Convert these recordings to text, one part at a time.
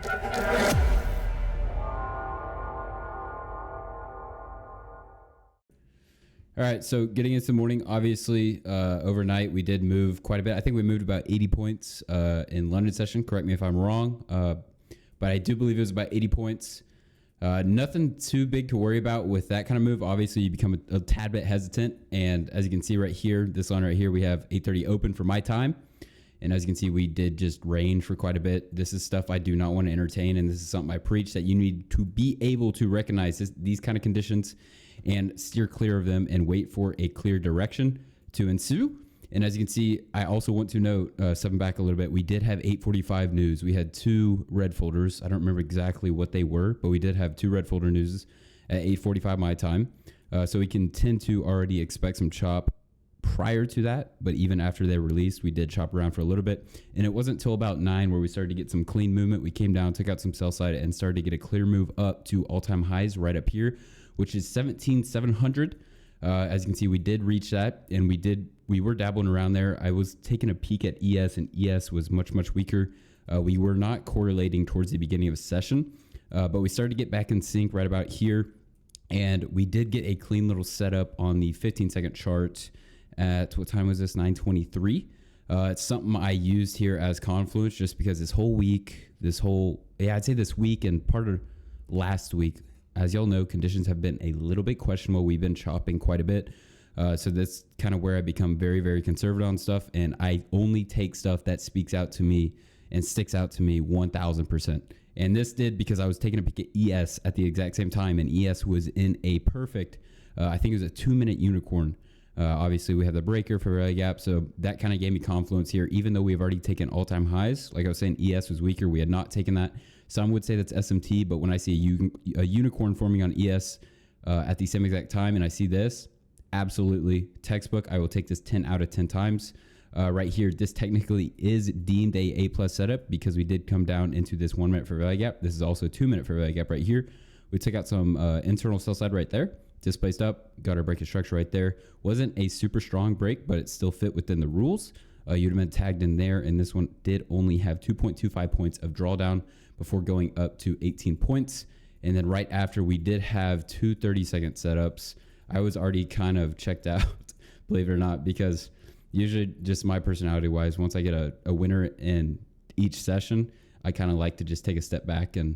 All right, so getting into the morning, obviously, overnight we did move quite a bit. I think we moved about 80 points in London session. Correct me if I'm wrong, but I do believe it was about 80 points. Nothing too big to worry about with that kind of move. Obviously, you become a tad bit hesitant, and as you can see right here, this line right here, we have 8:30 open for my time. And as you can see, we did just range for quite a bit. This is stuff I do not want to entertain, and this is something I preach, that you need to be able to recognize these kind of conditions and steer clear of them and wait for a clear direction to ensue. And as you can see, I also want to note, stepping back a little bit, we did have 8:45 news. We had 2 red folders. I don't remember exactly what they were, but we did have 2 red folder news at 8:45 my time. So we can tend to already expect some chop prior to that, but even after they released, we did chop around for a little bit. And it wasn't until about 9 where we started to get some clean movement. We came down, took out some sell side, and started to get a clear move up to all-time highs right up here, which is 17,700. As you can see, we did reach that, and we were dabbling around there. I was taking a peek at ES, and ES was much, much weaker. We were not correlating towards the beginning of a session, but we started to get back in sync right about here, and we did get a clean little setup on the 15-second chart at, what time was this, 9:23. It's something I used here as confluence just because this whole week, I'd say this week and part of last week, as y'all know, conditions have been a little bit questionable. We've been chopping quite a bit. So that's kind of where I become very, very conservative on stuff. And I only take stuff that speaks out to me and sticks out to me 1,000%. And this did because I was taking a peek at ES at the exact same time. And ES was in a perfect, I think it was a 2-minute unicorn. Obviously, we have the breaker for value gap. So that kind of gave me confluence here, even though we've already taken all-time highs. Like I was saying, ES was weaker. We had not taken that. Some would say that's SMT, but when I see a unicorn forming on ES at the same exact time, and I see this, absolutely textbook. I will take this 10 out of 10 times. Right here, this technically is deemed a A+ setup because we did come down into this 1 minute for value gap. This is also 2 minute for value gap right here. We took out some internal sell side right there, displaced up, got our breaking structure right there. Wasn't a super strong break, but it still fit within the rules. You'd have been tagged in there, and this one did only have 2.25 points of drawdown before going up to 18 points. And then right after, we did have 2 30-second setups. I was already kind of checked out, believe it or not, because usually just my personality wise, once I get a winner in each session, I kind of like to just take a step back and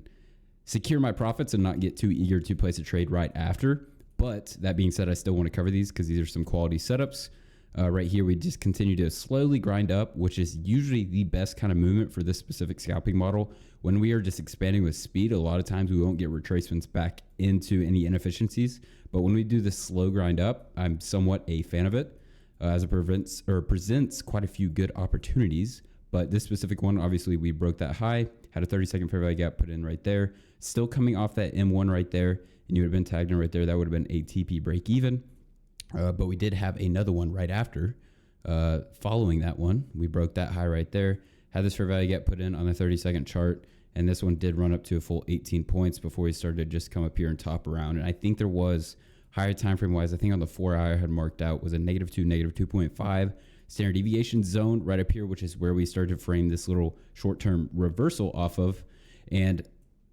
secure my profits and not get too eager to place a trade right after. But that being said, I still want to cover these because these are some quality setups. Right here, we just continue to slowly grind up, which is usually the best kind of movement for this specific scalping model. When we are just expanding with speed, a lot of times we won't get retracements back into any inefficiencies. But when we do this slow grind up, I'm somewhat a fan of it, as it presents quite a few good opportunities. But this specific one, obviously, we broke that high, had a 30-second fair value gap put in right there, still coming off that M1 right there, and you would have been tagged in right there. That would have been a TP break even. But we did have another one right after. Following that one, we broke that high right there, had this fair value gap put in on the 30-second chart, and this one did run up to a full 18 points before we started to just come up here and top around. And I think there was higher time frame wise, I think on the 4-hour I had marked out was a -2, -2.5 standard deviation zone right up here, which is where we started to frame this little short-term reversal off of. And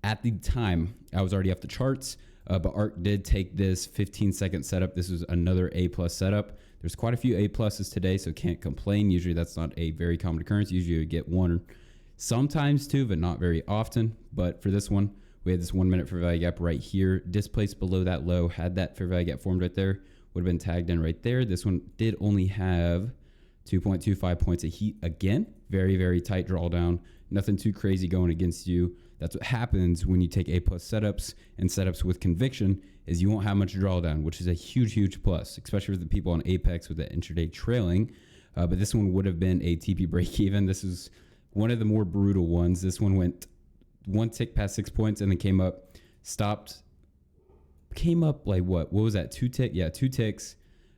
at the time, I was already off the charts. But ARK did take this 15-second setup. This was another A+ setup. There's quite a few A+s today, so can't complain. Usually that's not a very common occurrence. Usually you get 1 or sometimes 2, but not very often. But for this one, we had this 1 minute fair value gap right here, displaced below that low, had that fair value gap formed right there, would have been tagged in right there. This one did only have 2.25 points of heat again. Very, very tight drawdown. Nothing too crazy going against you. That's what happens when you take A+ setups and setups with conviction, is you won't have much drawdown, which is a huge, huge plus, especially for the people on Apex with the intraday trailing. But this one would have been a TP break even. This is one of the more brutal ones. This one went 1 tick past 6 points and then came up, stopped, came up like what was that? 2 tick? Yeah, 2 ticks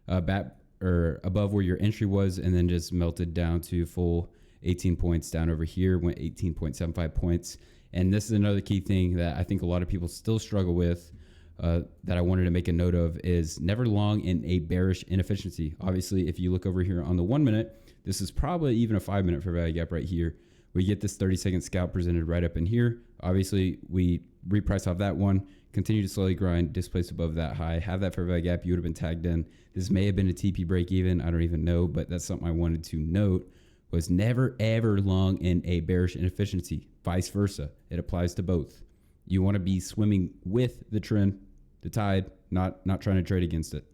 back or above where your entry was, and then just melted down to full 18 points down over here, went 18.75 points. And this is another key thing that I think a lot of people still struggle with, that I wanted to make a note of, is never long in a bearish inefficiency. Obviously, if you look over here on the 1 minute, this is probably even a 5 minute fair value gap right here. We get this 30-second scalp presented right up in here. Obviously, we repriced off that one, continue to slowly grind, displace above that high, have that fair value gap. You would have been tagged in. This may have been a TP break even. I don't even know, but that's something I wanted to note. Was never ever long in a bearish inefficiency. Vice versa. It applies to both. You want to be swimming with the trend, the tide, not trying to trade against it.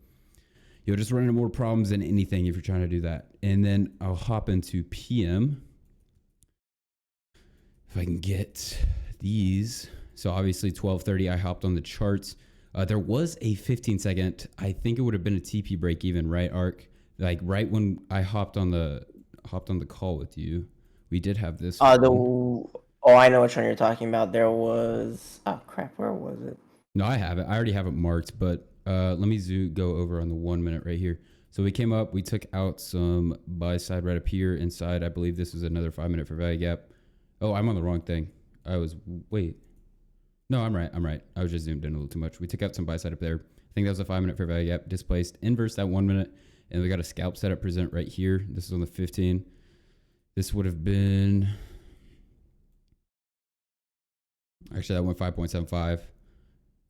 You'll just run into more problems than anything if you're trying to do that. And then I'll hop into PM. If I can get these. So obviously 12:30, I hopped on the charts. There was a 15-second. I think it would have been a TP break even, right, Ark? Like right when I hopped on the call with you, we did have this. I know which one you're talking about. There was crap. Where was it? No, I have it. I already have it marked, but let me go over on the 1 minute right here. So we came up, we took out some buy side right up here inside. I believe this is another 5 minute for value gap. Oh, I'm on the wrong thing. Wait. No, I'm right. I was just zoomed in a little too much. We took out some buy side up there. I think that was a 5 minute fair value gap, displaced, inverse that 1 minute. And we got a scalp setup present right here. This is on the 15. This would have been, actually that went 5.75.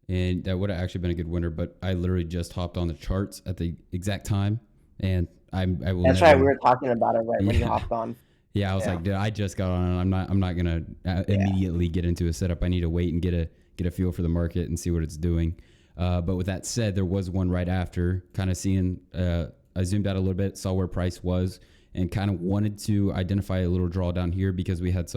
And that would have actually been a good winner, but I literally just hopped on the charts at the exact time. And I will That's never, right. We were talking about it right when you hopped on. Yeah, I was like, dude, I just got on. I'm not gonna immediately get into a setup. I need to wait and get a feel for the market and see what it's doing. But with that said, there was one right after, kind of seeing. I zoomed out a little bit, saw where price was, and kind of wanted to identify a little drawdown here because we had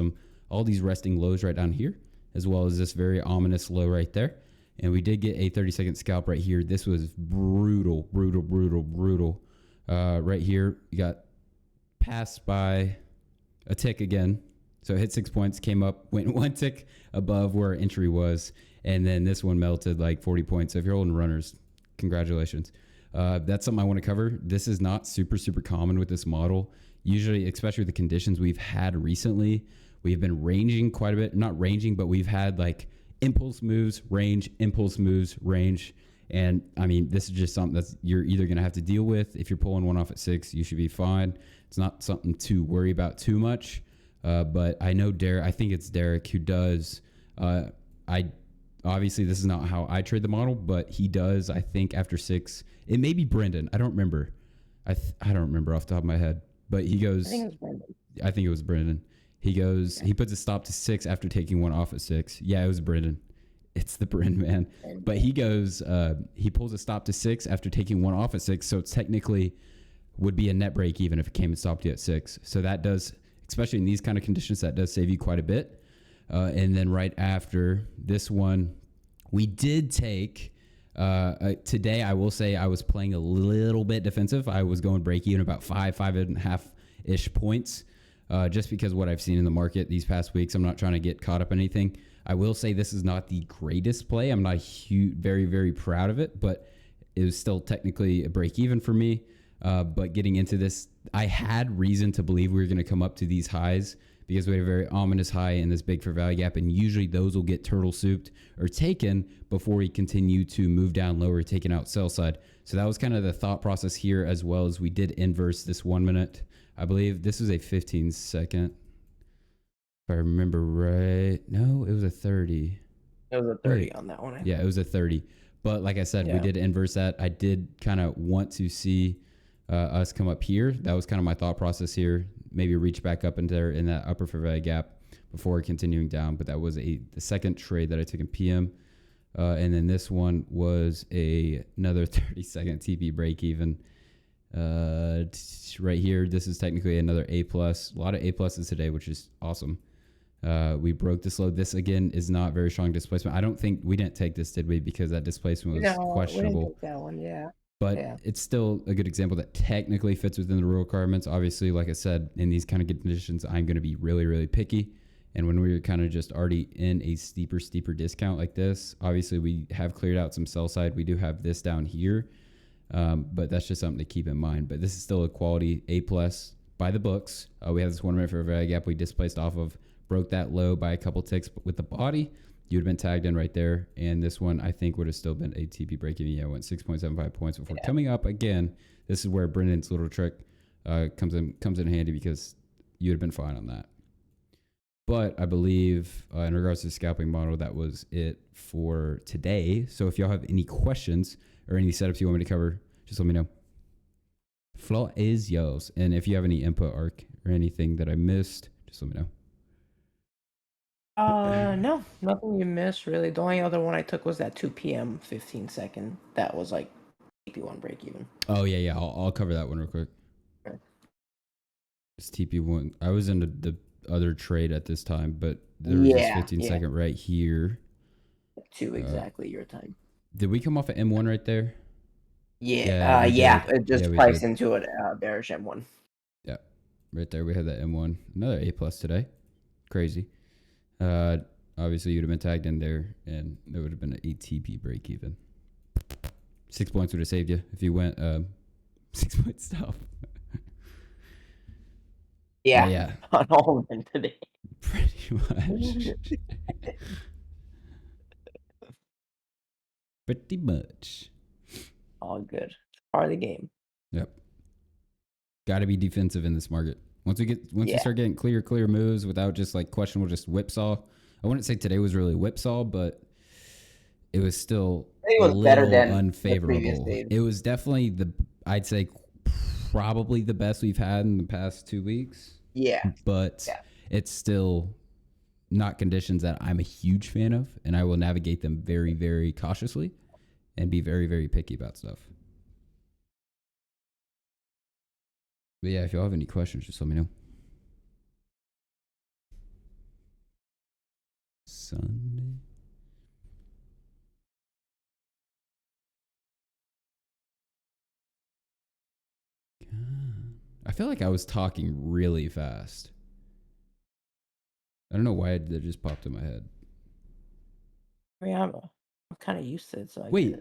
all these resting lows right down here, as well as this very ominous low right there. And we did get a 30-second scalp right here. This was brutal. Right here, you got passed by a tick again. So it hit 6 points, came up, went one tick above where our entry was. And then this one melted like 40 points. So if you're holding runners, congratulations. That's something I want to cover. This is not super common with this model. Usually, especially with the conditions we've had recently, we've been ranging quite a bit. Not ranging, but we've had like impulse moves, range, impulse moves, range. And I mean, this is just something that's you're either going to have to deal with. If you're pulling one off at 6, you should be fine. It's not something to worry about too much. But I know I think it's Derek who does. Obviously, this is not how I trade the model, but he does, I think, after 6. It may be Brendan. I don't remember. I don't remember off the top of my head. But he goes. I think it was Brendan. I think it was Brendan. He goes. He puts a stop to 6 after taking one off at 6. Yeah, it was Brendan. It's the Brendan man. But he goes. He pulls a stop to 6 after taking one off at 6. So it's technically would be a net break even if it came and stopped you at 6. So that does, especially in these kind of conditions, that does save you quite a bit. And then right after this one, we did take. Today, I will say I was playing a little bit defensive. I was going break even about 5.5-ish points, just because what I've seen in the market these past weeks. I'm not trying to get caught up in anything. I will say this is not the greatest play. I'm not very proud of it, but it was still technically a break even for me. But getting into this, I had reason to believe we were going to come up to these highs because we had a very ominous high in this big fair value gap, and usually those will get turtle souped or taken before we continue to move down lower, taking out sell side. So that was kind of the thought process here, as well as we did inverse this 1 minute. I believe this was a 15-second, if I remember right. No, it was a 30. It was a 30 on that one. Yeah, it was a 30. But like I said, we did inverse that. I did kind of want to see us come up here. That was kind of my thought process here. Maybe reach back up in there in that upper fair value gap before continuing down. But that was the second trade that I took in PM. And then this one was another 30-second TP break even. Right here, this is technically another A+. A lot of A pluses today, which is awesome. We broke this low. This, again, is not very strong displacement. I don't think we didn't take this, did we? Because that displacement was questionable. We didn't take that one, yeah. But it's still a good example that technically fits within the rule requirements. Obviously, like I said, in these kind of conditions, I'm going to be really picky. And when we're kind of just already in a steeper discount like this, obviously we have cleared out some sell side. We do have this down here, but that's just something to keep in mind. But this is still a quality A+ by the books. We have this 1 minute for a value gap we displaced off of, broke that low by a couple ticks with the body. You would have been tagged in right there. And this one, I think, would have still been a TP break even. Yeah, it went 6.75 points before coming up again. This is where Brendan's little trick comes in handy because you would have been fine on that. But I believe in regards to the scalping model, that was it for today. So if y'all have any questions or any setups you want me to cover, just let me know. Floor is yours. And if you have any input arc or anything that I missed, just let me know. No, nothing you missed really. The only other one I took was that 2 p.m. 15-second. That was like TP1 break even. Oh yeah. I'll cover that one real quick. Okay. It's TP1. I was in the other trade at this time, but there was this 15-second right here. 2 exactly your time. Did we come off of M1 right there? Yeah, it just priced into it bearish M1. Yeah, right there we had that M1. Another A plus today. Crazy. Obviously you'd have been tagged in there, and there would have been an ATP break even. 6 points would have saved you if you went 6 point stop. Yeah, on all of them today. Pretty much. Pretty much. All good. It's part of the game. Yep. Got to be defensive in this market. Once you start getting clear moves without just like questionable, just whipsaw. I wouldn't say today was really whipsaw, but it was still better than unfavorable. It was definitely I'd say probably the best we've had in the past 2 weeks. Yeah. But it's still not conditions that I'm a huge fan of, and I will navigate them very, very cautiously and be very, very picky about stuff. But yeah, if y'all have any questions, just let me know. Sunday. God. I feel like I was talking really fast. I don't know why that just popped in my head. I mean, I'm kind of used to it. So wait,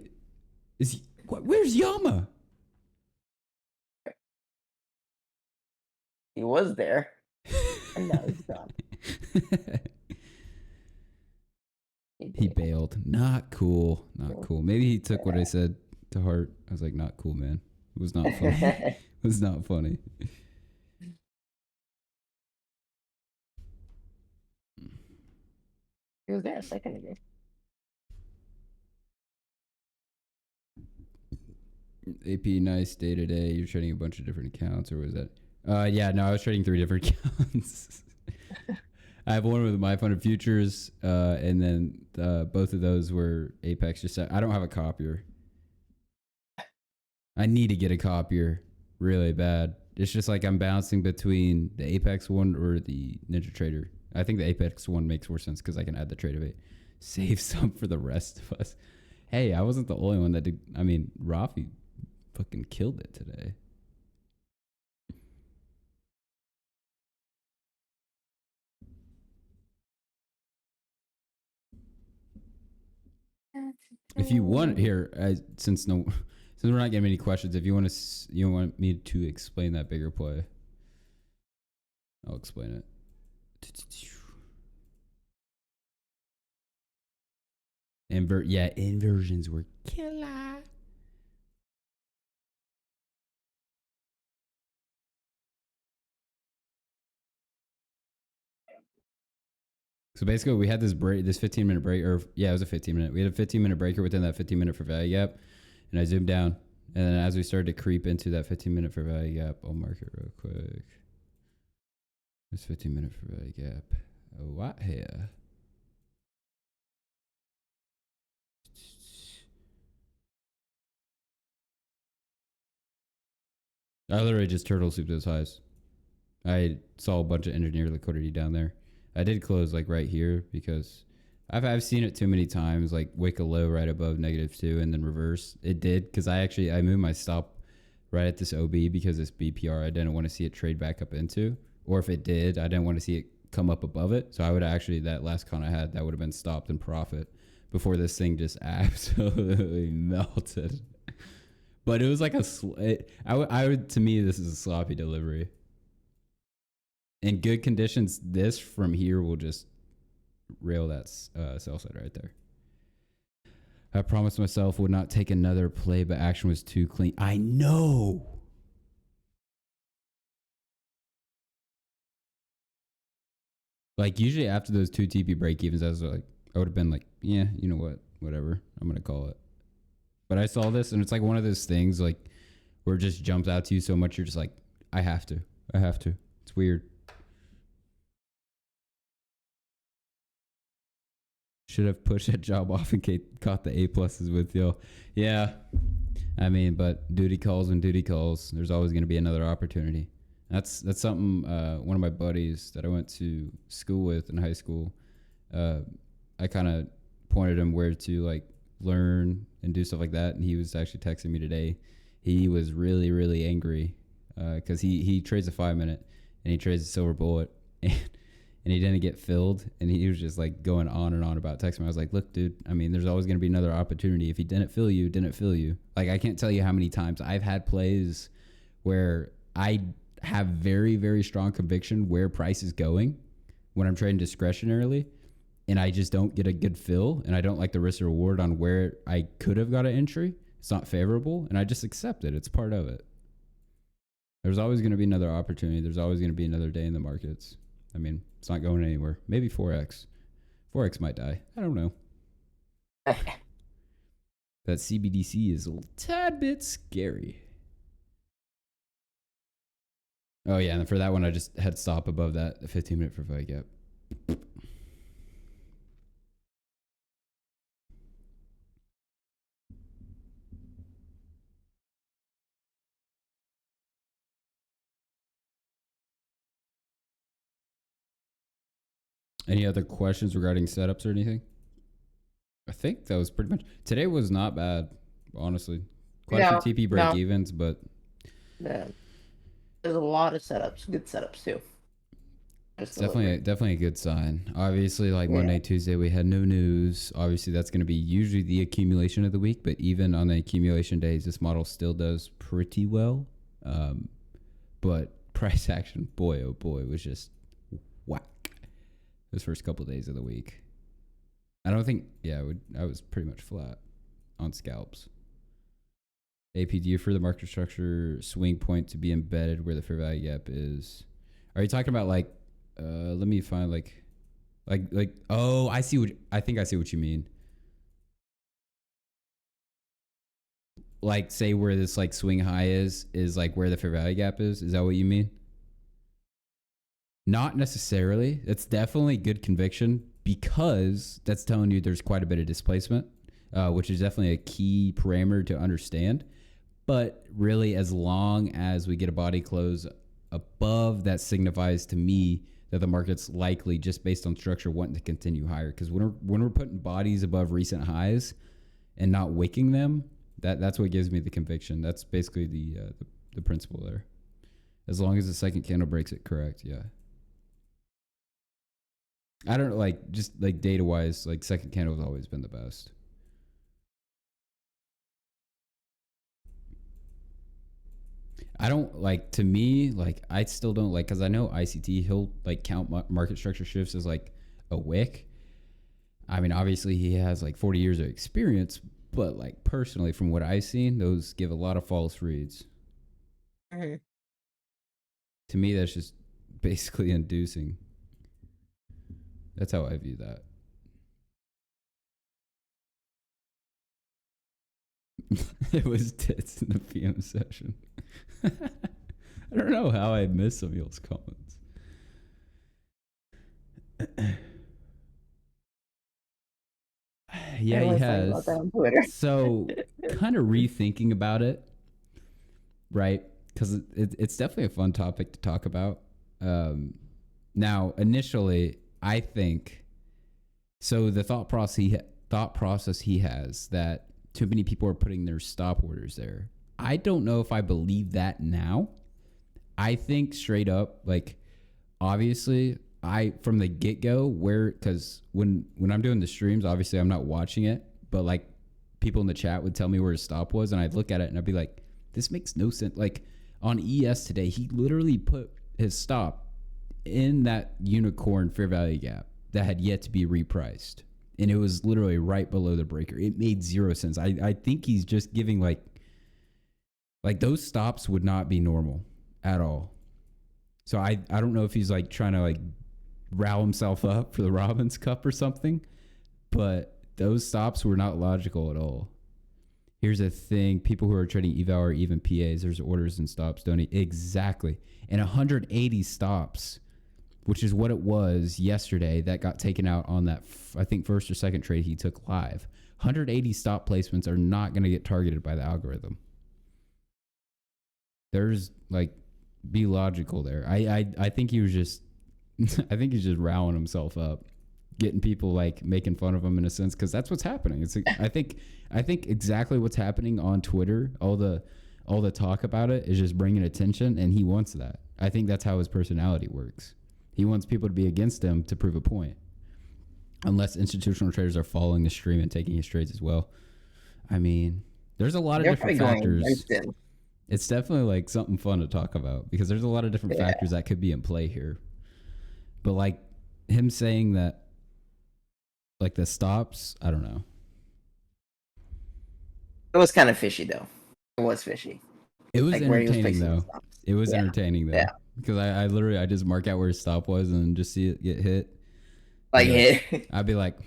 where's Yama? He was there, and now he's gone. He bailed. Not cool. Not cool. Maybe he took what I said to heart. I was like, not cool, man. It was not funny. It was not funny. He was there a second ago. AP, nice day today. You're trading a bunch of different accounts, or was that? Yeah, no, I was trading 3 different accounts. I have one with my funded futures, and then both of those were Apex. Just I don't have a copier. I need to get a copier really bad. It's just like I'm bouncing between the Apex one or the Ninja Trader. I think the Apex one makes more sense because I can add the trade of it. Save some for the rest of us. Hey, I wasn't the only one that did. I mean, Rafi fucking killed it today. If you want here, since we're not getting any questions, if you want me to explain that bigger play, I'll explain it. Inversions were killer. So basically, we had this 15-minute break, or it was a 15-minute. We had a 15-minute breaker within that 15-minute for value gap, and I zoomed down, and then as we started to creep into that 15-minute for value gap, I'll mark it real quick. This 15-minute for value gap. What here? I literally just turtle souped those highs. I saw a bunch of engineer liquidity down there. I did close like right here because I've seen it too many times, like wick a low right above -2 and then reverse. It did because I moved my stop right at this OB because this BPR I didn't want to see it trade back up into, or if it did, I didn't want to see it come up above it. So I would actually, that last con I had, that would have been stopped in profit before this thing just absolutely melted. But it was like to me, this is a sloppy delivery. In good conditions, this from here will just rail that sell side right there. I promised myself would not take another play, but action was too clean. I know. Like usually after those two TP break evens, I would have been like, yeah, you know what, whatever, I'm gonna call it. But I saw this, and it's like one of those things like where it just jumps out to you so much, you're just like, I have to. It's weird. Should have pushed that job off and caught the A pluses with y'all. Yeah, I mean, but duty calls and duty calls. There's always going to be another opportunity. That's something. One of my buddies that I went to school with in high school, I kind of pointed him where to like learn and do stuff like that, and he was actually texting me today. He was really, really angry because he trades a 5 minute and he trades a silver bullet and he didn't get filled, and he was just like going on and on about texting me. I was like, look, dude, I mean, there's always going to be another opportunity. If he didn't fill you, didn't fill you. Like, I can't tell you how many times I've had plays where I have very, very strong conviction where price is going when I'm trading discretionarily, and I just don't get a good fill, and I don't like the risk reward on where I could have got an entry. It's not favorable, and I just accept it. It's part of it. There's always going to be another opportunity. There's always going to be another day in the markets. I mean, it's not going anywhere. Maybe 4X. 4X might die. I don't know. That CBDC is a tad bit scary. Oh, yeah. And for that one, I just had stop above that, the 15-minute fair value gap. Any other questions regarding setups or anything? I think that was pretty much. Today was not bad, honestly. Quite a few TP break evens, but yeah, there's a lot of setups, good setups too. It's definitely a good sign. Obviously, like Monday, Tuesday, we had no news. Obviously, that's going to be usually the accumulation of the week, but even on the accumulation days, this model still does pretty well. But price action, boy, oh boy, was just whack those first couple of days of the week. I don't think, I was pretty much flat on scalps. APD for the market structure swing point to be embedded where the fair value gap is. Are you talking about like, let me find like, oh, I think I see what you mean. Like say where this like swing high is like where the fair value gap is. Is that what you mean? Not necessarily. It's definitely good conviction because that's telling you there's quite a bit of displacement, which is definitely a key parameter to understand. But really, as long as we get a body close above, that signifies to me that the market's likely, just based on structure, wanting to continue higher. Because when we're putting bodies above recent highs and not wicking them, that's what gives me the conviction. That's basically the principle there. As long as the second candle breaks it correct, yeah. I don't like, just like data wise, like second candle has always been the best. I don't like, to me, like I still don't like, because I know ICT, he'll like count market structure shifts as like a wick. I mean, obviously he has like 40 years of experience, but like personally, from what I've seen, those give a lot of false reads. Mm-hmm. To me, that's just basically inducing. That's how I view that. It was tits in the PM session. I don't know how I missed some of y'all's comments. Yeah, he has. So, kind of rethinking about it, right? Because it's definitely a fun topic to talk about. Now, initially, I think so. The thought process he has that too many people are putting their stop orders there. I don't know if I believe that now. I think straight up, like, obviously, from the get go, because when I'm doing the streams, obviously I'm not watching it, but like people in the chat would tell me where his stop was, and I'd look at it and I'd be like, this makes no sense. Like on ES today, he literally put his stop in that unicorn fair value gap that had yet to be repriced, and it was literally right below the breaker. It made zero sense. I think he's just giving like those stops would not be normal at all. So I don't know if he's like trying to like rile himself up for the Robbins Cup or something. But those stops were not logical at all. Here's the thing. People who are trading eval or even PAs, there's orders and stops, don't he? Exactly. And 180 stops, which is what it was yesterday, that got taken out on that, I think, first or second trade he took live. 180 stop placements are not going to get targeted by the algorithm. There's like, be logical there. I think he was just, I think he's just riling himself up, getting people like making fun of him in a sense, because that's what's happening. It's like, I think exactly what's happening on Twitter, all the talk about it is just bringing attention, and he wants that. I think that's how his personality works. He wants people to be against him to prove a point. Unless institutional traders are following the stream and taking his trades as well. I mean, there's a lot of different factors. It's definitely like something fun to talk about because there's a lot of different factors that could be in play here. But like him saying that, like the stops, I don't know. It was kind of fishy though. It was fishy. It was like entertaining though. It was entertaining though. Because I literally, I just mark out where his stop was and just see it get hit. Like hit. I'd be like,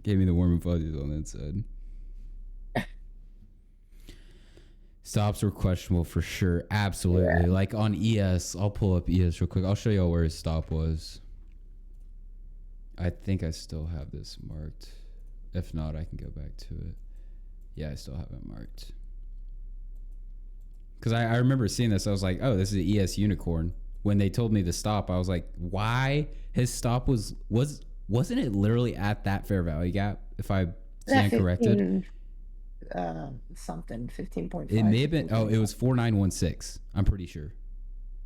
Gave me the warm and fuzzies on that side. Stops were questionable for sure. Absolutely. Yeah. Like on ES, I'll pull up ES real quick. I'll show y'all where his stop was. I think I still have this marked. If not, I can go back to it. Yeah, I still have it marked. Because I remember seeing this. I was like, oh, this is an ES unicorn. When they told me to stop, I was like, why? His stop wasn't it literally at that fair value gap, if I stand corrected? Something, 15.5. It may have been, it was 4916. I'm pretty sure.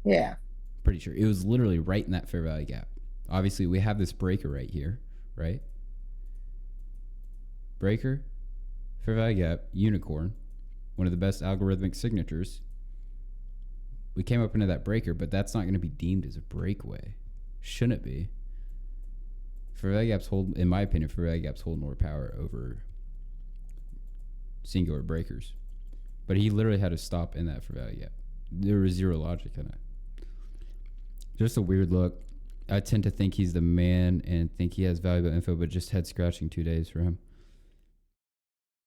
Yeah. Pretty sure. It was literally right in that fair value gap. Obviously, we have this breaker right here, right? Breaker, fair value gap, unicorn, one of the best algorithmic signatures. We came up into that breaker, but that's not going to be deemed as a breakaway. Shouldn't it be? Fair value gaps hold, in my opinion, fair value gaps hold more power over singular breakers. But he literally had to stop in that fair value gap. There was zero logic in it. Just a weird look. I tend to think he's the man and think he has valuable info, but just head scratching 2 days for him.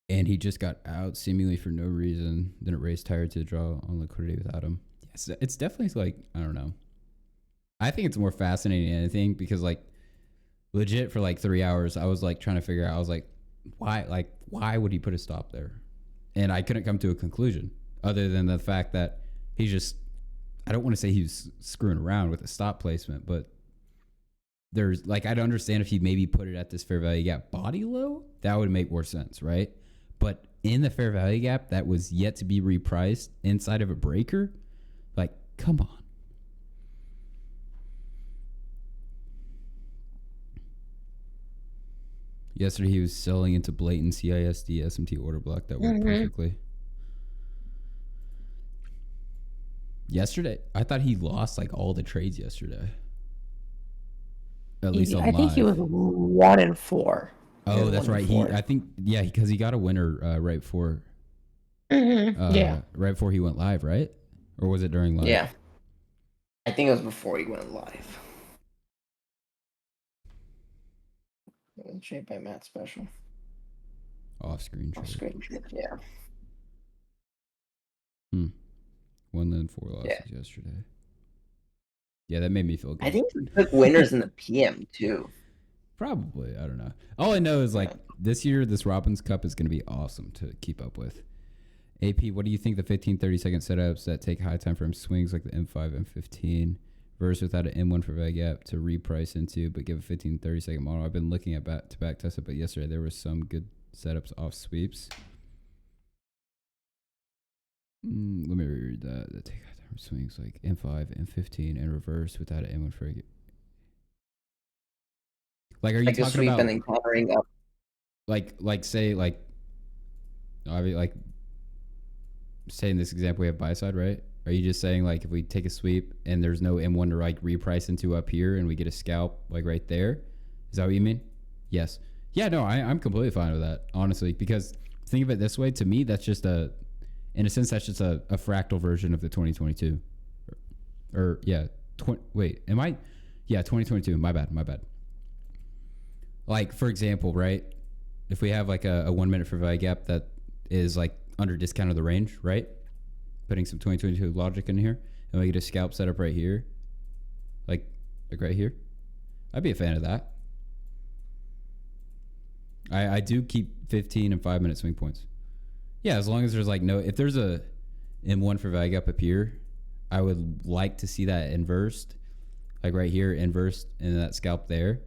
And he just got out seemingly for no reason. Then it raised tired to draw on liquidity without him. Yes, it's definitely like, I don't know. I think it's more fascinating than anything because like legit for like 3 hours, I was like trying to figure out, I was like, why would he put a stop there? And I couldn't come to a conclusion other than the fact that he's just, I don't want to say he was screwing around with a stop placement, but there's like, I'd understand if he maybe put it at this fair value gap body low, that would make more sense, right? But in the fair value gap that was yet to be repriced inside of a breaker, like, come on. Yesterday he was selling into blatant CISD SMT order block that worked perfectly. Yesterday, I thought he lost like all the trades yesterday. At least on live. I think he was 1-4. Oh, that's right. I think because he got a winner right before. Right before he went live, right? Or was it during live? Yeah, I think it was before he went live. Trade by Matt special. Off-screen trade. Off-screen trade, yeah. 1 then 4 losses yesterday. Yeah, that made me feel good. I think he took winners in the PM too. Probably. I don't know. All I know is like this year, this Robbins Cup is going to be awesome to keep up with. AP, what do you think the 15, 30-second setups that take high time frame swings like the M5, M15 versus without an M1 for value gap to reprice into but give a 15, 30-second model? I've been looking at back-to-back tests, but yesterday there was some good setups off sweeps. Let me reread that. The take high time swings like M5, M15, and reverse without an M1 for value gap. Like, are you talking sweep about and then countering up? Like say like say in this example we have buy side, right? Are you just saying like if we take a sweep and there's no M1 to like reprice into up here and we get a scalp like right there? Is that what you mean? Yes. Yeah, no, I'm completely fine with that, honestly, because think of it this way. To me, that's just In a sense, that's just a fractal version of the 2022. Or yeah, 2022. My bad. Like, for example, right? If we have like a 1 minute fair value gap that is like under discount of the range, right? Putting some 2022 logic in here, and we get a scalp set up right here, like right here. I'd be a fan of that. I do keep 15 and 5 minute swing points. Yeah, as long as there's like if there's a M1 for value gap up here, I would like to see that inversed, like right here, inversed, and that scalp there.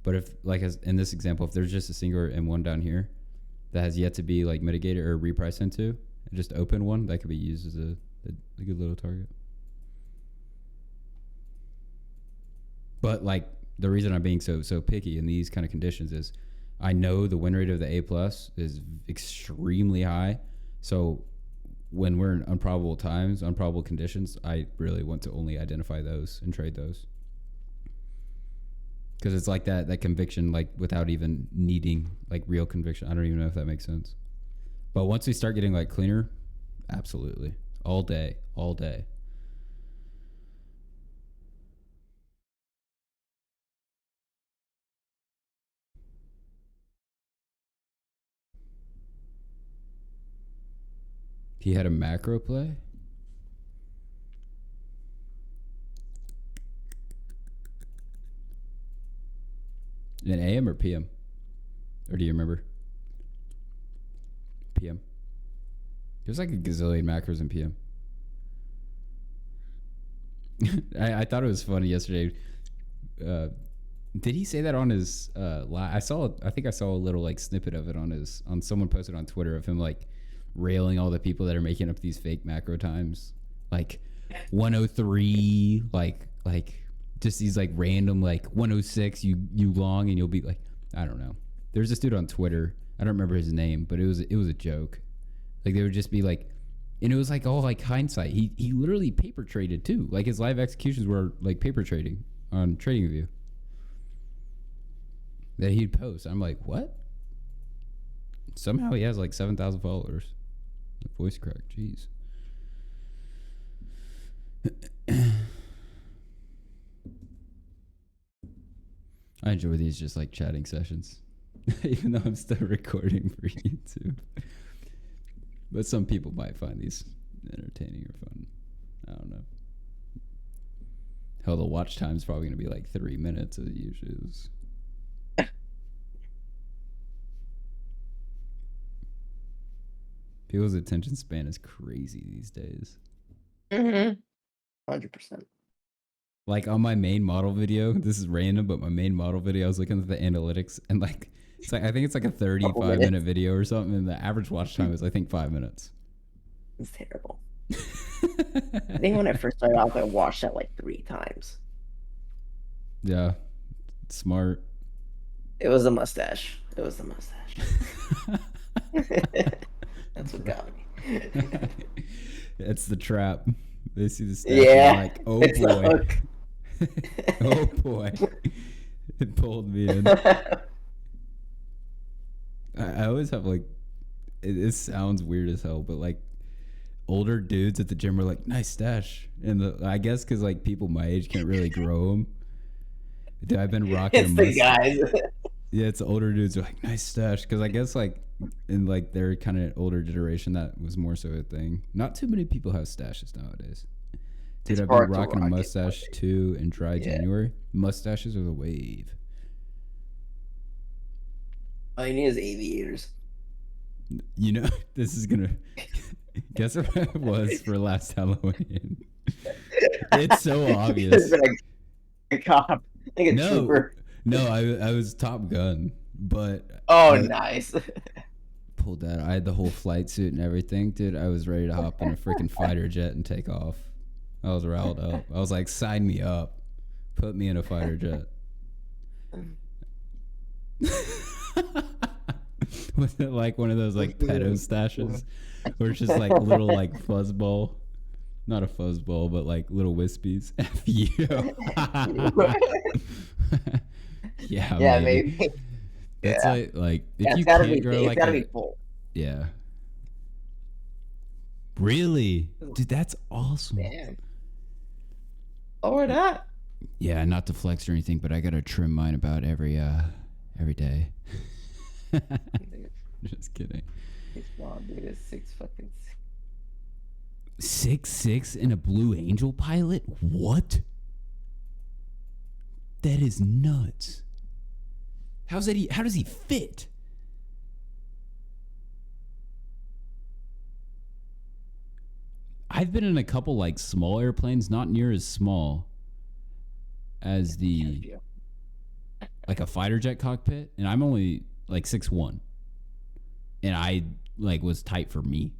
But if, like as in this example, if there's just a single M1 down here that has yet to be like mitigated or repriced into, and just open one, that could be used as a good little target. But like the reason I'm being so picky in these kind of conditions is I know the win rate of the A plus is extremely high. So when we're in improbable times, improbable conditions, I really want to only identify those and trade those. Because it's like that conviction, like without even needing like real conviction. I don't even know if that makes sense. But once we start getting like cleaner, absolutely. All day. He had a macro play? In AM or PM? Or do you remember? PM. There's like a gazillion macros in PM. I thought it was funny yesterday. Did he say that on his I think I saw a little like snippet of it on someone posted on Twitter of him like railing all the people that are making up these fake macro times, like 103, like just these like random like 106 you long, and you'll be like, I don't know. There's this dude on Twitter, I don't remember his name, but it was a joke. Like they would just be like, and it was like all like hindsight. He literally paper traded too. Like his live executions were like paper trading on TradingView that he'd post. I'm like, what? Somehow he has like 7,000 followers. The voice crack, jeez. I enjoy these just like chatting sessions, even though I'm still recording for YouTube. But some people might find these entertaining or fun. I don't know. Hell, the watch time is probably going to be like 3 minutes as it usually is. People's attention span is crazy these days. 100%. Like on my main model video, this is random, but my main model video, I was looking at the analytics, and like it's like I think it's like a 35-minute video or something, and the average watch time is I think 5 minutes. It's terrible. I think when I first started off, I watched that like 3 times. Yeah, smart. It was the mustache. That's what got me. That's the trap. They see the stats, Yeah, and like, oh boy. Oh boy. It pulled me in. I always have like, it sounds weird as hell, but like older dudes at the gym are like, nice stash. And I guess because like people my age can't really grow them. Dude, I've been rocking It's the guys. Yeah, it's older dudes are like, nice stash. Because I guess like in like their kind of older generation, that was more so a thing. Not too many people have stashes nowadays. Dude, I've been rocking a mustache too in dry January. Mustaches are the wave. All you need is aviators. You know, this is gonna guess what it was for last Halloween. It's so obvious. Like a cop, like a trooper. No, I was Top Gun, but nice. Pulled that. I had the whole flight suit and everything, dude. I was ready to hop in a freaking fighter jet and take off. I was riled up. I was like, sign me up, put me in a fighter jet. Was it like one of those like pedo stashes where it's just like little like fuzzball, not a fuzzball, but like little wispies? F you. Yeah, maybe. It's like if you can't grow like gotta be full. Yeah. Really? Dude, that's awesome. Damn. Lower that. Yeah, not to flex or anything, but I gotta trim mine about every day. Just kidding. It's not, dude. It's 6'6". 6'6" in a Blue Angel pilot? What? That is nuts. How does he fit? I've been in a couple like small airplanes, not near as small as the like a fighter jet cockpit, and I'm only like 6'1", and I like was tight for me.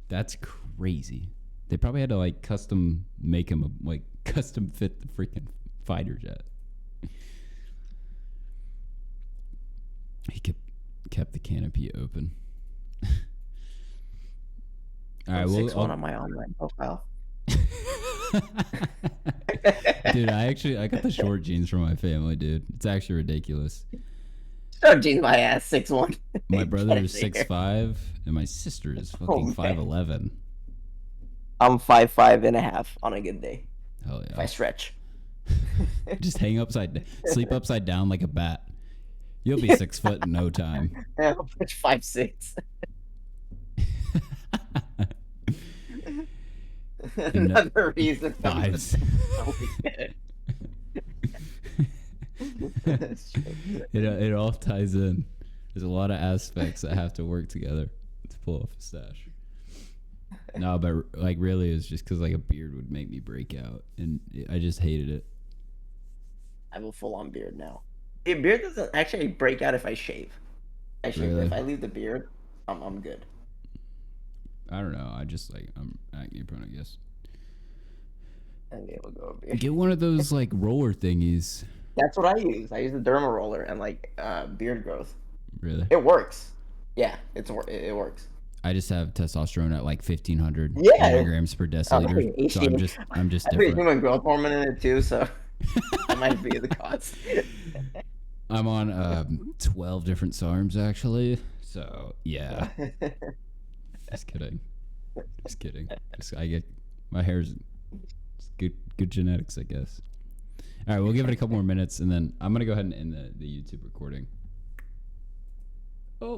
That's crazy. They probably had to like custom make him like custom fit the freaking fighter jet. He kept the canopy open. All right, well, 6'1" on my online profile. Dude, I got the short jeans from my family, dude. It's actually ridiculous. Short jeans, my ass, 6'1". My brother is 6'5", and my sister is fucking 5'11". I'm 5'5.5" on a good day. Hell yeah! If I stretch. Just sleep upside down like a bat. You'll be 6 foot in no time. I'll push 5'6". Another reason. It all ties in. There's a lot of aspects that have to work together to pull off a stash. No, but like really, it's just because like a beard would make me break out, and I just hated it. I have a full-on beard now. The beard doesn't actually break out if I shave. Really? If I leave the beard, I'm good. I don't know. I just like I'm acne prone, I guess. And be able to go beard. Get one of those like roller thingies. That's what I use. I use the derma roller and like beard growth. Really? It works. Yeah, it works. I just have testosterone at like 1,500 Yeah. milligrams per deciliter. So I'm just I put different. human growth hormone in it too, so that might be the cause. I'm on 12 different SARMs actually. So yeah. Just kidding. Just kidding. I get my hair's good genetics, I guess. All right, we'll give it a couple more minutes, and then I'm gonna go ahead and end the YouTube recording. Oh.